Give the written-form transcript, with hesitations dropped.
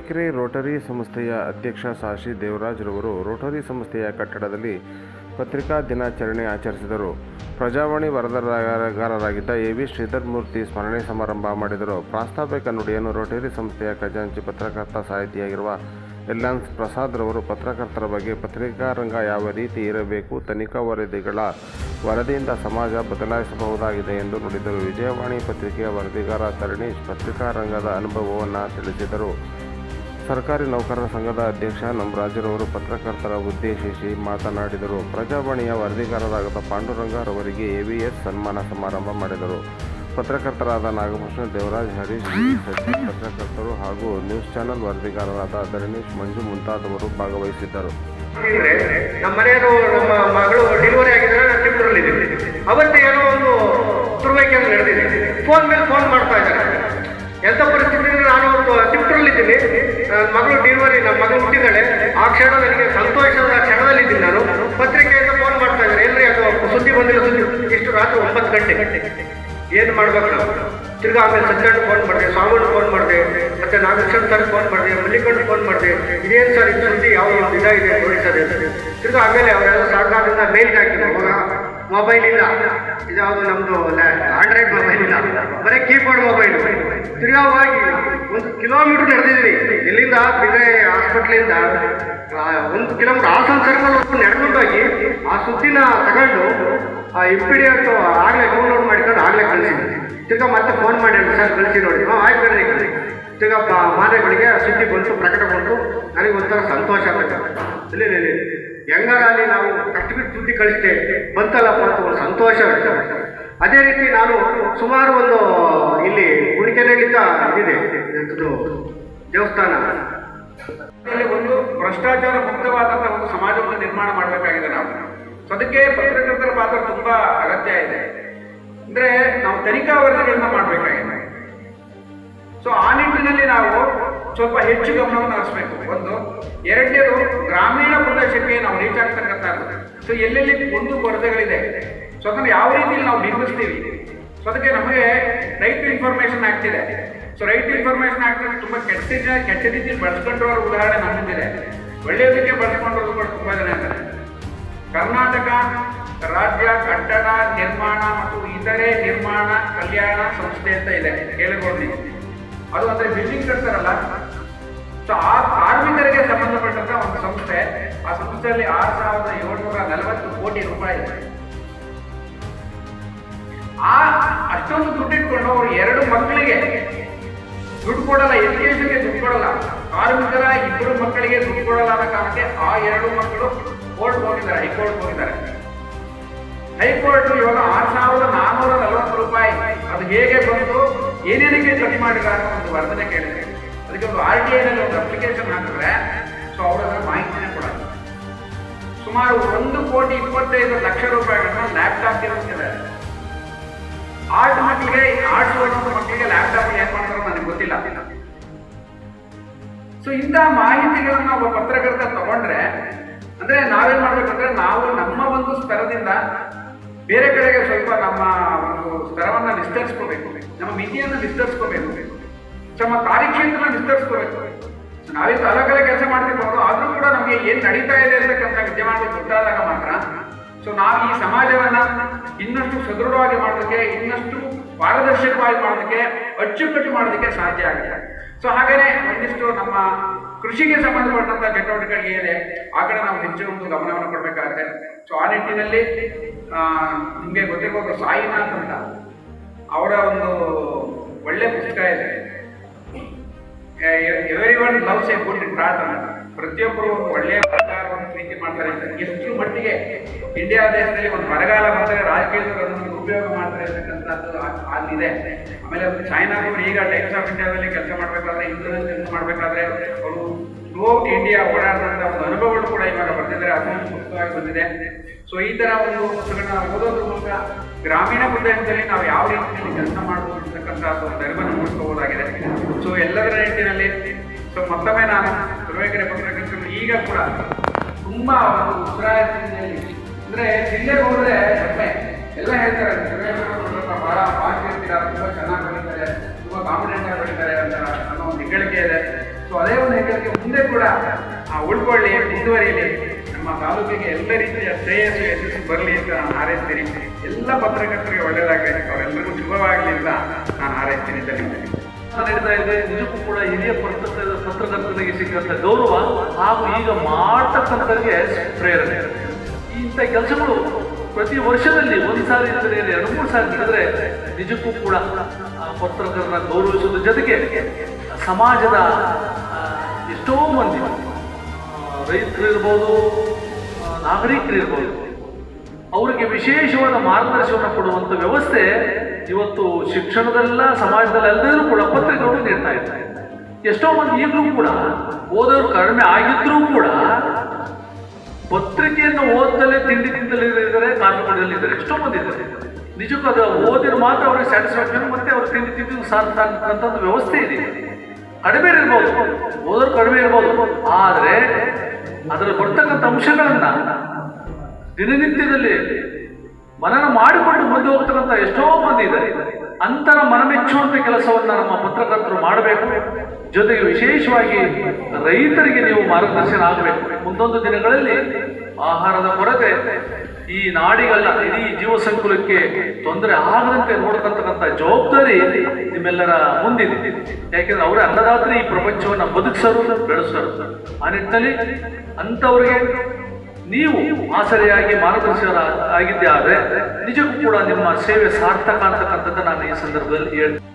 Turuvekere Rotary ಸಂಸ್ಥೆಯ ಅಧ್ಯಕ್ಷ ಸಾಶಿ ದೇವರಾಜ್ ರವರು ರೋಟರಿ ಸಂಸ್ಥೆಯ ಕಟ್ಟಡದಲ್ಲಿ ಪತ್ರಿಕಾ ದಿನಾಚರಣೆ ಆಚರಿಸಿದರು. ಪ್ರಜಾವಾಣಿ ವರದಿಗಾರರಾಗಿದ್ದ ಎ.ವಿ. ಶ್ರೀಧರಮೂರ್ತಿ ಸ್ಮರಣೆ ಸಮಾರಂಭ ಮಾಡಿದರು. ಪ್ರಾಸ್ತಾವಿಕ ನುಡಿಯನ್ನು ರೋಟರಿ ಸಂಸ್ಥೆಯ ಖಜಾಂಚಿ ಪತ್ರಕರ್ತ ಸಾಹಿತಿಯಾಗಿರುವ ಎಲ್ಯಾನ್ಸ್ ಪ್ರಸಾದ್ ರವರು ಪತ್ರಕರ್ತರ ಬಗ್ಗೆ ಪತ್ರಿಕಾರಂಗ ಯಾವ ರೀತಿ ಇರಬೇಕು, ತನಿಖಾ ವರದಿಗಳ ವರದಿಯಿಂದ ಸಮಾಜ ಬದಲಾಯಿಸಬಹುದಾಗಿದೆ ಎಂದು ನುಡಿದರು. ವಿಜಯವಾಣಿ ಪತ್ರಿಕೆಯ ವರದಿಗಾರ ತರಣೀಶ್ ಪತ್ರಿಕಾರಂಗದ ಅನುಭವವನ್ನು ತಿಳಿಸಿದರು. ಸರ್ಕಾರಿ ನೌಕರರ ಸಂಘದ ಅಧ್ಯಕ್ಷ ನಮರಾಜರವರು ಪತ್ರಕರ್ತರ ಉದ್ದೇಶಿಸಿ ಮಾತನಾಡಿದರು. ಪ್ರಜಾವಾಣಿಯ ವರದಿಗಾರರಾದ ಪಾಂಡುರಂಗ ರವರಿಗೆ ಎವಿಎಸ್ ಸನ್ಮಾನ ಸಮಾರಂಭ ಮಾಡಿದರು. ಪತ್ರಕರ್ತರಾದ ನಾಗಭೂಷಣ, ದೇವರಾಜ್, ಹರೀಶ್, ಸಚಿನ್ ಪತ್ರಕರ್ತರು ಹಾಗೂ ನ್ಯೂಸ್ ಚಾನೆಲ್ ವರದಿಗಾರರಾದ ತರಣೀಶ್, ಮಂಜು ಮುಂತಾದವರು ಭಾಗವಹಿಸಿದ್ದರು. ನಮ್ಮ ಮನೆಯವರು ನಮ್ಮ ಮಗಳು ಡೆಲಿವರಿ ಆಗಿದ್ದಾರೆ, ನಾನು ತಿಂಗಳಲ್ಲಿದ್ದೀನಿ. ಅವತ್ತು ಏನೋ ಒಂದು ತುರುವೇಕೆರೆ ನಡೆದಿದೆ. ಫೋನ್ ಮೇಲೆ ಫೋನ್ ಮಾಡ್ತಾ ಇದ್ದಾರೆ. ಎಂಥ ಪರಿಸ್ಥಿತಿ, ನಾನು ಒಂದು ತಿಂಗಳಲ್ಲಿದ್ದೀನಿ, ನನ್ನ ಮಗಳು ಡೆಲಿವರಿ, ನಮ್ಮ ಮಗಳು ಹುಟ್ಟಿದ್ದಾಳೆ. ಆ ಕ್ಷಣ ನನಗೆ ಸಂತೋಷದ ಕ್ಷಣದಲ್ಲಿದ್ದೀನಿ. ನಾನು ಪತ್ರಿಕೆಯಿಂದ ಫೋನ್ ಮಾಡ್ತಾ ಇದ್ದಾರೆ, ಎಲ್ರಿ ಅದು ಸುದ್ದಿ ಬಂದಿಲ್ಲ, ಸುದ್ದಿ ಇಷ್ಟು ರಾತ್ರಿ 9 ಗಂಟೆ ಏನು ಮಾಡ್ಬೇಕು. ತಿರ್ಗಾ ಆಮೇಲೆ ಸತ್ಯಣ್ಣ ಫೋನ್ ಮಾಡಿದೆ, ಸ್ವಾಮಿಗಳು ಫೋನ್ ಮಾಡಿದೆ, ಮತ್ತೆ ನಾಗೇಶ್ವರ ಸರ್ ಫೋನ್ ಮಾಡಿದೆ, ಮಲ್ಲಿಕಂಡು ಫೋನ್ ಮಾಡಿದೆ. ಇದೇನು ಸರ್ ಇದು ಸುದ್ದಿ ಯಾವ ಇದಾಗಿದೆ ನೋಡಿ ಸರ್. ತಿರ್ಗಾ ಆಮೇಲೆ ಅವರೆಲ್ಲ ಸರ್ಕಾರದಿಂದ ಮೇಲ್ಗೆ ಹಾಕಿದ್ರು. ಅವಾಗ ಮೊಬೈಲ್ ಇಲ್ಲ, ಇದ್ಯಾವುದು ನಮ್ಮದು ಆಂಡ್ರಾಯ್ಡ್ ಮೊಬೈಲ್ ಇಲ್ಲ, ಬರೀ ಕೀಪ್ಯಾಡ್ ಮೊಬೈಲ್. ತಿರ್ಗಾ ಹೋಗಿ 1 ಕಿಲೋಮೀಟರ್ ನಡೆದಿದ್ವಿ. ಇಲ್ಲಿಂದ ಬಿದ್ರೆ ಹಾಸ್ಪಿಟ್ಲಿಂದ 1 ಕಿಲೋಮೀಟರ್ ಹಾಸನ ಸರ್ಕಲ್ ನಡೆದುಕೊಂಡೋಗಿ ಆ ಸುದ್ದಿನ ತಗೊಂಡು ಇಪ್ಪಿಡಿ ಅಂತ ಆಗಲೇ ಡೌನ್ಲೋಡ್ ಮಾಡಿಕೊಂಡು ಆಗಲೇ ಕಳಿಸಿದ್ವಿ. ತಿರ್ಗಾ ಮತ್ತೆ ಫೋನ್ ಮಾಡಿ ಸರ್ ಕಳಿಸಿ ನೋಡಿ. ಆಯ್ತು ಕಳಿಸಿ. ತಿರ್ಗಾ ಮಾದರಿಗಳಿಗೆ ಸುದ್ದಿ ಬಂತು, ಪ್ರಕಟಗೊಂಡು ನನಗೆ ಒಂಥರ ಸಂತೋಷ ಆಗುತ್ತೆ. ಇಲ್ಲಿ ಹೆಂಗಾರಲ್ಲಿ ನಾವು ಕಷ್ಟಬಿಟ್ಟು ಸುದ್ದಿ ಕಳಿಸ್ತೇ ಬಂತಲ್ಲಪ್ಪ ಅಂತ ಒಂದು ಸಂತೋಷ ಆಗುತ್ತೆ. ಅದೇ ರೀತಿ ನಾನು ಸುಮಾರು ಒಂದು ಇಲ್ಲಿ ಗುಣಿಕೆರೆಗಿಂತ ಇದಿದೆ ದೇವಸ್ಥಾನ, ಒಂದು ಭ್ರಷ್ಟಾಚಾರ ಮುಕ್ತವಾದಂಥ ಒಂದು ಸಮಾಜವನ್ನು ನಿರ್ಮಾಣ ಮಾಡಬೇಕಾಗಿದೆ ನಾವು. ಸೊ ಅದಕ್ಕೆ ಪತ್ರಕರ್ತರ ಪಾತ್ರ ತುಂಬಾ ಅಗತ್ಯ ಇದೆ. ಅಂದ್ರೆ ನಾವು ತನಿಖಾ ವರದಿಗಳನ್ನ ಮಾಡಬೇಕಾಗಿದೆ. ಸೊ ಆ ನಿಟ್ಟಿನಲ್ಲಿ ನಾವು ಸ್ವಲ್ಪ ಹೆಚ್ಚು ಗಮನವನ್ನು ಹರಿಸಬೇಕು. ಒಂದು. ಎರಡನೇದು, ಗ್ರಾಮೀಣ ಪ್ರದೇಶಕ್ಕೆ ನಾವು ರೀಚ್ ಆಗ್ತಕ್ಕಂಥದ್ದು. ಸೊ ಎಲ್ಲೆಲ್ಲಿ ಒಂದು ಕೊರತೆಗಳಿದೆ, ಸೊ ಅದನ್ನು ಯಾವ ರೀತಿಯಲ್ಲಿ ನಾವು ನಿರ್ಮಿಸ್ತೀವಿ. ಸೊ ಅದಕ್ಕೆ ನಮಗೆ ರೈಟ್ ಟು ಇನ್ಫಾರ್ಮೇಶನ್ ಆಗ್ತಿದೆ. ಸೊ ರೈಟ್ ಟು ಇನ್ಫಾರ್ಮೇಶನ್ ಆಗ್ತಿದೆ. ತುಂಬ ಕೆಟ್ಟ ರೀತಿಯಲ್ಲಿ ಬಳಸ್ಕೊಂಡಿರೋ ಉದಾಹರಣೆ ನಮ್ಮಿಂದಿದೆ. ಒಳ್ಳೆಯದಕ್ಕೆ ಬಳಸ್ಕೊಂಡಿರೋದು ಕೂಡ ತುಂಬ ಜನ ಇದ್ದಾರೆ. ಕರ್ನಾಟಕ ರಾಜ್ಯ ಕಟ್ಟಡ ನಿರ್ಮಾಣ ಮತ್ತು ಇತರೆ ನಿರ್ಮಾಣ ಕಲ್ಯಾಣ ಸಂಸ್ಥೆ ಅಂತ ಇದೆ, ಕೇಳಿಕೊಳ್ಳಿ. ಅದು ಅಂದ್ರೆ ಬಿಲ್ಡಿಂಗ್ ಕಟ್ತಾರಲ್ಲ, ಸೊ ಆ ಕಾರ್ಮಿಕರಿಗೆ ಸಂಬಂಧಪಟ್ಟಂತ ಒಂದು ಸಂಸ್ಥೆ. ಆ ಸಂಸ್ಥೆಯಲ್ಲಿ 6,740 ಕೋಟಿ ರೂಪಾಯಿ ಇದೆ. ಅಷ್ಟೊಂದು ದುಡ್ಡು ಇಟ್ಕೊಂಡು ಅವರು 2 ಮಕ್ಕಳಿಗೆ ದುಡ್ಡು ಕೊಡಲ್ಲ, ಎಜುಕೇಶನ್ಗೆ ದುಡ್ಡು ಕೊಡಲ್ಲ, ಕಾರ್ಮಿಕರ 2 ಮಕ್ಕಳಿಗೆ ದುಡ್ಡು ಕೊಡಲ್ಲ ಅನ್ನೋ ಕಾರಣಕ್ಕೆ ಆ 2 ಮಕ್ಕಳು ಕೋರ್ಟ್ ಹೋಗಿದ್ದಾರೆ, ಹೈಕೋರ್ಟ್ ಹೋಗಿದ್ದಾರೆ. ಹೈಕೋರ್ಟ್ ಇವಾಗ 6,440 ರೂಪಾಯಿ ಅದು ಹೇಗೆ ಬಂತು, ಏನೇನಕ್ಕೆ ಖರ್ಚು ಮಾಡಿದ್ದಾರೆ ಒಂದು ವರದಿನೇ ಕೇಳಿದೆ. ಅದಕ್ಕೆ ಒಂದು RTI ನಲ್ಲಿ ಒಂದು ಅಪ್ಲಿಕೇಶನ್ ಹಾಕಿದ್ರೆ ಸೊ ಅವರ ಮಾಹಿತಿನೇ ಕೊಡಲ್ಲ. ಸುಮಾರು 1,25,00,000 ರೂಪಾಯಿಗಳನ್ನ ಲ್ಯಾಪ್ಟಾಪ್ ಇರುತ್ತಿದೆ. ಆರ್ಟ್ಸ್ ಓದುವ ಮಕ್ಕಳಿಗೆ ಲ್ಯಾಪ್ಟಾಪ್ ಏನ್ ಮಾಡ್ತಾರೋ ನನಗೆ ಗೊತ್ತಿಲ್ಲ. ಸೊ ಇಂಥ ಮಾಹಿತಿಗಳನ್ನ ಒಬ್ಬ ಪತ್ರಕರ್ತ ತಗೊಂಡ್ರೆ ಅಂದ್ರೆ ನಾವೇನ್ ಮಾಡ್ಬೇಕಂದ್ರೆ ನಾವು ನಮ್ಮ ಒಂದು ಸ್ತರದಿಂದ ಬೇರೆ ಕಡೆಗೆ ಸ್ವಲ್ಪ ನಮ್ಮ ಒಂದು ಸ್ತರವನ್ನ ವಿಸ್ತರಿಸ್ಕೋಬೇಕು, ನಮ್ಮ ಮಿತಿಯನ್ನು ವಿಸ್ತರಿಸ್ಕೋಬೇಕು, ನಮ್ಮ ಕಾರ್ಯಕ್ಷೇತ್ರನ ವಿಸ್ತರಿಸ್ಕೋಬೇಕು. ನಾವಿಂದು ಅಲಗಲ ಕೆಲಸ ಮಾಡ್ತಿರ್ಬೋದು, ಆದ್ರೂ ಕೂಡ ನಮಗೆ ಏನ್ ನಡೀತಾ ಇದೆ ಅಂತಕ್ಕಂಥ ವಿದ್ಯಮಾನಗಳು ಗೊತ್ತಾದಾಗ ಮಾತ್ರ ಸೊ ನಾವು ಈ ಸಮಾಜವನ್ನ ಇನ್ನಷ್ಟು ಸದೃಢವಾಗಿ ಮಾಡೋದಕ್ಕೆ, ಇನ್ನಷ್ಟು ಪಾರದರ್ಶಕವಾಗಿ ಮಾಡೋದಕ್ಕೆ, ಅಚ್ಚುಕಟ್ಟು ಮಾಡೋದಕ್ಕೆ ಸಾಧ್ಯ ಆಗುತ್ತೆ. ಸೊ ಹಾಗೇನೆ ಒಂದಿಷ್ಟು ನಮ್ಮ ಕೃಷಿಗೆ ಸಂಬಂಧಪಟ್ಟಂತ ಚಟುವಟಿಕೆಗಳಿಗೆ ಏನಿದೆ ಆ ಕಡೆ ನಾವು ಹೆಚ್ಚು ಒಂದು ಗಮನವನ್ನು ಕೊಡಬೇಕಾಗುತ್ತೆ. ಸೊ ಆ ನಿಟ್ಟಿನಲ್ಲಿ ನಿಮಗೆ ಗೊತ್ತಿರ್ಬೋದು, ಸಾಯಿನಾಥ್ ಅಂತ ಅವರ ಒಂದು ಒಳ್ಳೆ ಪುಸ್ತಕ ಇದೆ, ಎವ್ರಿವನ್ ಲವ್ಸ್ ಎ ಗುಡ್ ಪ್ರಾರ್ಥನೆ. ಪ್ರತಿಯೊಬ್ಬರು ಒಂದು ಒಳ್ಳೆಯ ಬರಗಾಲವನ್ನು ಪ್ರೀತಿ ಮಾಡ್ತಾರೆ. ಎಷ್ಟು ಮಟ್ಟಿಗೆ ಇಂಡಿಯಾ ದೇಶದಲ್ಲಿ ಒಂದು ಬರಗಾಲ ಬಂದರೆ ರಾಜಕೀಯದವರನ್ನು ದುರುಪಯೋಗ ಮಾಡ್ತಾರೆ ಅಂತಕ್ಕಂಥದ್ದು ಅಲ್ಲಿದೆ. ಆಮೇಲೆ ಚೈನಾದವರು ಈಗ ಟೈಮ್ಸ್ ಆಫ್ ಇಂಡಿಯಾದಲ್ಲಿ ಕೆಲಸ ಮಾಡಬೇಕಾದ್ರೆ, ಇಂಟರ್ನೆಟ್ ಮಾಡಬೇಕಾದ್ರೆ ಅವರು ಥ್ರೂಔಟ್ ಇಂಡಿಯಾ ಓಡಾಡಿದಂಥ ಒಂದು ಅನುಭವಗಳು ಕೂಡ ಇವಾಗ ಬರ್ತಿದ್ದಾರೆ, ಅದೊಂದು ಪುಸ್ತಕವಾಗಿ ಬಂದಿದೆ. ಸೊ ಈ ಥರ ಒಂದು ಪುಸ್ತಕನ ಓದೋದ್ರ ಮೂಲಕ ಗ್ರಾಮೀಣ ಪ್ರದೇಶದಲ್ಲಿ ನಾವು ಯಾವ ರೀತಿಯಲ್ಲಿ ಕೆಲಸ ಮಾಡಬಹುದು ಅಂತಕ್ಕಂಥ ಒಂದು ಅರಿವನ್ನು ಮೂಡಿಸ್ಕೋಬಹುದಾಗಿದೆ. ಸೊ ಎಲ್ಲದರ ನಿಟ್ಟಿನಲ್ಲಿ ಸೊ ಮತ್ತೊಮ್ಮೆ ನಾನು ತುರುವೇಕೆರೆ ಪತ್ರಕರ್ತರು ಈಗ ಕೂಡ ತುಂಬಾ ಒಂದು ಉತ್ಸಾಹ ಸ್ಥಿತಿಯಲ್ಲಿ, ಅಂದ್ರೆ ಜಿಲ್ಲೆಗೆ ಹೋದ್ರೆ ಹೆಮ್ಮೆ ಎಲ್ಲ ಹೇಳ್ತಾರೆ, ಬಹಳ ಭಾಷೆ ಇರ್ತೀರ, ತುಂಬಾ ಚೆನ್ನಾಗಿ ಬರೀತಾರೆ, ತುಂಬಾ ಕಾನ್ಫಿಡೆಂಟ್ ಆಗಿ ಬರೀತಾರೆ ಅಂತ ಅನ್ನೋ ಒಂದು ಹೆಗ್ಗಳಿಕೆ ಇದೆ. ಸೊ ಅದೇ ಒಂದು ಹೆಗ್ಗಳಿಕೆ ಮುಂದೆ ಕೂಡ ಉಳ್ಕೊಳ್ಳಿ, ಮುಂದುವರಿಯಲಿ, ನಮ್ಮ ತಾಲೂಕಿಗೆ ಎಲ್ಲ ರೀತಿಯ ಶ್ರೇಯಸ್ಸು ಯಶಸ್ಸು ಬರಲಿ ಅಂತ ನಾನು ಹಾರೈಸ್ತೀನಿ. ಎಲ್ಲ ಪತ್ರಕರ್ತರಿಗೆ ಒಳ್ಳೆಯದಾಗಲಿ, ಅವರೆಲ್ಲರಿಗೂ ಶುಭವಾಗಲಿ ಅಂತ ನಾನು ಹಾರೈಸ್ತೀನಿ. ನಡೀತಾ ಇದೆ. ನಿಜಕ್ಕೂ ಕೂಡ ಹಿರಿಯ ಪತ್ರಕರ್ತರಿಗೆ ಸಿಕ್ಕಂತ ಗೌರವ ಹಾಗೂ ಈಗ ಮಾಡ್ತಕ್ಕಂಥವ್ರಿಗೆ ಪ್ರೇರಣೆ. ಇಂಥ ಕೆಲಸಗಳು ಪ್ರತಿ ವರ್ಷದಲ್ಲಿ ಒಂದು ಸಾರಿ ಇದ್ದರೆ 2-3 ಸಾರಿ ನಡೆದರೆ ನಿಜಕ್ಕೂ ಕೂಡ ಪತ್ರಕರ್ತರನ್ನ ಗೌರವಿಸೋದ್ರ ಜೊತೆಗೆ ಸಮಾಜದ ಎಷ್ಟೋ ಮಂದಿ ರೈತರು ಇರ್ಬೋದು, ನಾಗರಿಕರು ಇರ್ಬೋದು, ಅವರಿಗೆ ವಿಶೇಷವಾದ ಮಾರ್ಗದರ್ಶನ ಕೊಡುವಂಥ ವ್ಯವಸ್ಥೆ ಇವತ್ತು ಶಿಕ್ಷಣದಲ್ಲ, ಸಮಾಜದಲ್ಲೆಲ್ಲರೂ ಕೂಡ ಪತ್ರಿಕೆಗಳು ನೀಡ್ತಾ ಇದ್ದಾರೆ. ಎಷ್ಟೋ ಮಂದಿ ಈಗಲೂ ಕೂಡ ಓದೋರು ಕಡಿಮೆ ಆಗಿದ್ರೂ ಕೂಡ ಪತ್ರಿಕೆಯನ್ನು ಓದಲೇ ತಿಂತಲೇ ಇದ್ದಾರೆ, ಕಾಫಿ ಕುಡಿಯಲಿದ್ದಾರೆ, ಎಷ್ಟೋ ಮಂದಿ ಇದ್ದಾರೆ. ನಿಜಕ್ಕೂ ಅದು ಓದಿನ ಮಾತ್ರ ಅವ್ರಿಗೆ ಸ್ಯಾಟಿಸ್ಫ್ಯಾಕ್ಷನ್, ಮತ್ತೆ ಅವ್ರು ತಿಂದು ಸಾರ್ಥ ಅಂತಕ್ಕಂಥ ವ್ಯವಸ್ಥೆ ಇದೆ. ಕಡಿಮೆ ಇರ್ಬೋದು, ಓದೋರು ಕಡಿಮೆ ಇರ್ಬೋದು, ಆದರೆ ಅದರಲ್ಲಿ ಬರ್ತಕ್ಕಂಥ ಅಂಶಗಳನ್ನ ದಿನನಿತ್ಯದಲ್ಲಿ ಮನನ ಮಾಡಿಕೊಂಡು ಮುಂದೆ ಹೋಗ್ತಕ್ಕಂಥ ಎಷ್ಟೋ ಮಂದಿ ಇದ್ದಾರೆ. ಅಂತರ ಮನಮೆಚ್ಚುವಂಥ ಕೆಲಸವನ್ನ ನಮ್ಮ ಪತ್ರಕರ್ತರು ಮಾಡಬೇಕು. ಜೊತೆಗೆ ವಿಶೇಷವಾಗಿ ರೈತರಿಗೆ ನೀವು ಮಾರ್ಗದರ್ಶನ ಆಗಬೇಕು. ಮುಂದೊಂದು ದಿನಗಳಲ್ಲಿ ಆಹಾರದ ಕೊರತೆ ಈ ನಾಡಿಗಲ್ಲ, ಇಡೀ ಜೀವ ಸಂಕುಲಕ್ಕೆ ತೊಂದರೆ ಆಗದಂತೆ ನೋಡ್ತಕ್ಕಂಥ ಜವಾಬ್ದಾರಿ ನಿಮ್ಮೆಲ್ಲರ ಮುಂದಿದೆ. ಯಾಕೆಂದ್ರೆ ಅವರೇ ಅನ್ನದಾತ್ರಿ ಈ ಪ್ರಪಂಚವನ್ನ ಬದುಕಿಸರು, ಬೆಳೆಸರು. ಆ ನಿಟ್ಟಿನಲ್ಲಿ ಅಂಥವ್ರಿಗೆ ನೀವು ಆಸರೆಯಾಗಿ ಮಾರ್ಗದರ್ಶನ ಆಗಿದ್ದೇ ಆದರೆ ನಿಜಕ್ಕೂ ಕೂಡ ನಿಮ್ಮ ಸೇವೆ ಸಾರ್ಥಕ ಅಂತಕ್ಕಂಥದ್ದು ನಾನು ಈ ಸಂದರ್ಭದಲ್ಲಿ ಹೇಳ್ತೀನಿ.